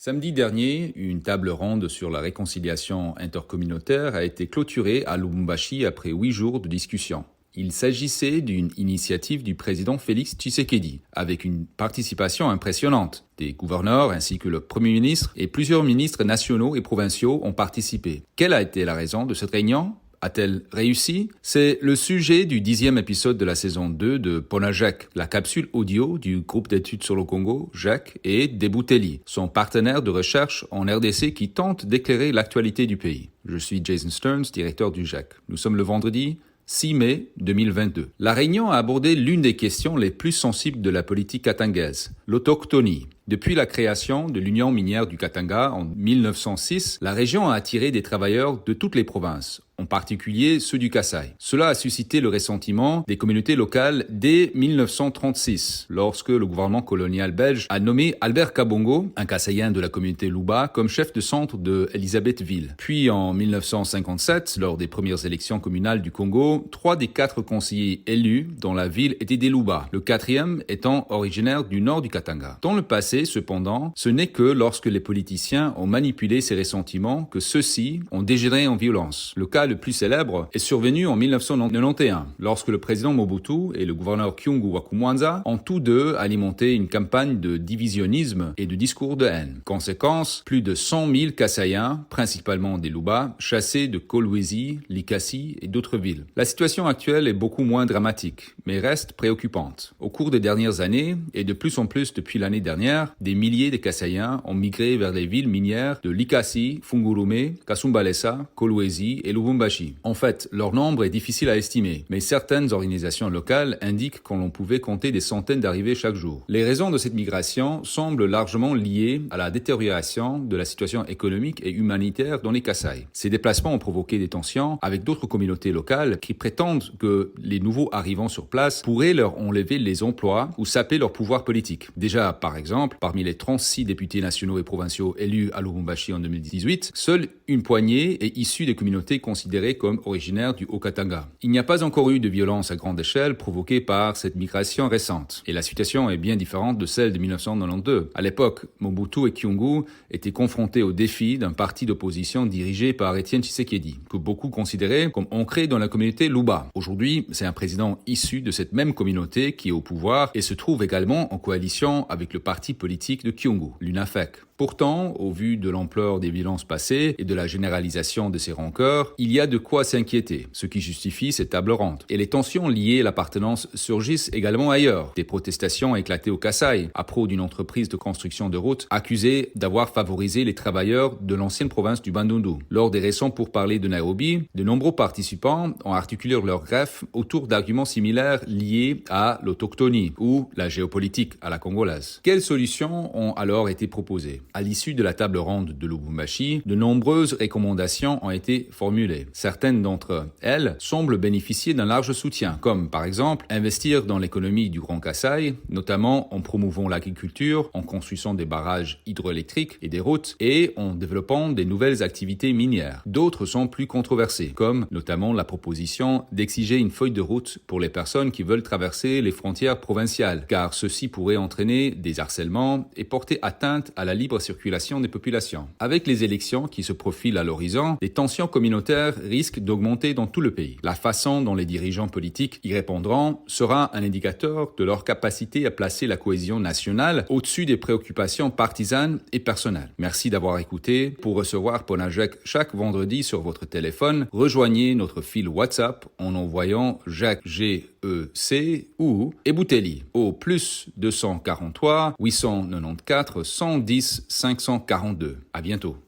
Samedi dernier, une table ronde sur la réconciliation intercommunautaire a été clôturée à Lubumbashi après 8 jours de discussion. Il s'agissait d'une initiative du président Félix Tshisekedi, avec une participation impressionnante. Des gouverneurs ainsi que le Premier ministre et plusieurs ministres nationaux et provinciaux ont participé. Quelle a été la raison de cette réunion ? A-t-elle réussi? C'est le sujet du 10e épisode de la saison 2 de Ponajek, la capsule audio du groupe d'études sur le Congo, GEC, et Debouteli, son partenaire de recherche en RDC qui tente d'éclairer l'actualité du pays. Je suis Jason Stearns, directeur du GEC. Nous sommes le vendredi 6 mai 2022. La réunion a abordé l'une des questions les plus sensibles de la politique katangaise, l'autochtonie. Depuis la création de l'Union minière du Katanga en 1906, la région a attiré des travailleurs de toutes les provinces, en particulier ceux du Kasaï. Cela a suscité le ressentiment des communautés locales dès 1936, lorsque le gouvernement colonial belge a nommé Albert Kabongo, un Kasaïen de la communauté Luba, comme chef de centre de Elisabethville. Puis en 1957, lors des premières élections communales du Congo, 3 des 4 conseillers élus dans la ville étaient des Luba, le 4e étant originaire du nord du Katanga. Dans le passé, cependant, ce n'est que lorsque les politiciens ont manipulé ces ressentiments que ceux-ci ont dégénéré en violence. Le cas le plus célèbre est survenu en 1991, lorsque le président Mobutu et le gouverneur Kyungu Wakumwanza ont tous deux alimenté une campagne de divisionnisme et de discours de haine. Conséquence, plus de 100 000 Kasaïens, principalement des Luba, chassés de Kolwezi, Likasi et d'autres villes. La situation actuelle est beaucoup moins dramatique, mais reste préoccupante. Au cours des dernières années, et de plus en plus depuis l'année dernière, des milliers de Kasaïens ont migré vers les villes minières de Likasi, Fungurume, Kasumbalesa, Kolwezi et Lubumbashi. En fait, leur nombre est difficile à estimer, mais certaines organisations locales indiquent qu'on l'on pouvait compter des centaines d'arrivées chaque jour. Les raisons de cette migration semblent largement liées à la détérioration de la situation économique et humanitaire dans les Kasaï. Ces déplacements ont provoqué des tensions avec d'autres communautés locales qui prétendent que les nouveaux arrivants sur place pourraient leur enlever les emplois ou saper leur pouvoir politique. Déjà, par exemple, parmi les 36 députés nationaux et provinciaux élus à Lubumbashi en 2018, seule une poignée est issue des communautés considérées comme originaires du Haut-Katanga. Il n'y a pas encore eu de violence à grande échelle provoquée par cette migration récente. Et la situation est bien différente de celle de 1992. À l'époque, Mobutu et Kyungu étaient confrontés au défi d'un parti d'opposition dirigé par Étienne Tshisekedi, que beaucoup considéraient comme ancré dans la communauté Luba. Aujourd'hui, c'est un président issu de cette même communauté qui est au pouvoir et se trouve également en coalition avec le parti politique de Kyungu, l'UNAFEC. Pourtant, au vu de l'ampleur des violences passées et de la généralisation de ces rancœurs, il y a de quoi s'inquiéter, ce qui justifie cette table ronde. Et les tensions liées à l'appartenance surgissent également ailleurs. Des protestations ont éclaté au Kasaï, à propos d'une entreprise de construction de routes accusée d'avoir favorisé les travailleurs de l'ancienne province du Bandundu. Lors des récents pourparlers de Nairobi, de nombreux participants ont articulé leur greffe autour d'arguments similaires liés à l'autochtonie ou la géopolitique à la congolaise. Quelles solutions ont alors été proposées ? À l'issue de la table ronde de Lubumbashi, de nombreuses recommandations ont été formulées. Certaines d'entre elles semblent bénéficier d'un large soutien, comme par exemple investir dans l'économie du Grand Kasaï, notamment en promouvant l'agriculture, en construisant des barrages hydroélectriques et des routes, et en développant des nouvelles activités minières. D'autres sont plus controversées, comme notamment la proposition d'exiger une feuille de route pour les personnes qui veulent traverser les frontières provinciales, car ceci pourrait entraîner des harcèlements et porter atteinte à la libre circulation des populations. Avec les élections qui se profilent à l'horizon, les tensions communautaires risquent d'augmenter dans tout le pays. La façon dont les dirigeants politiques y répondront sera un indicateur de leur capacité à placer la cohésion nationale au-dessus des préoccupations partisanes et personnelles. Merci d'avoir écouté. Pour recevoir Ponajek chaque vendredi sur votre téléphone, rejoignez notre fil WhatsApp en envoyant Jacques GEC ou Ebouteli au plus 243 894 110 542. À bientôt.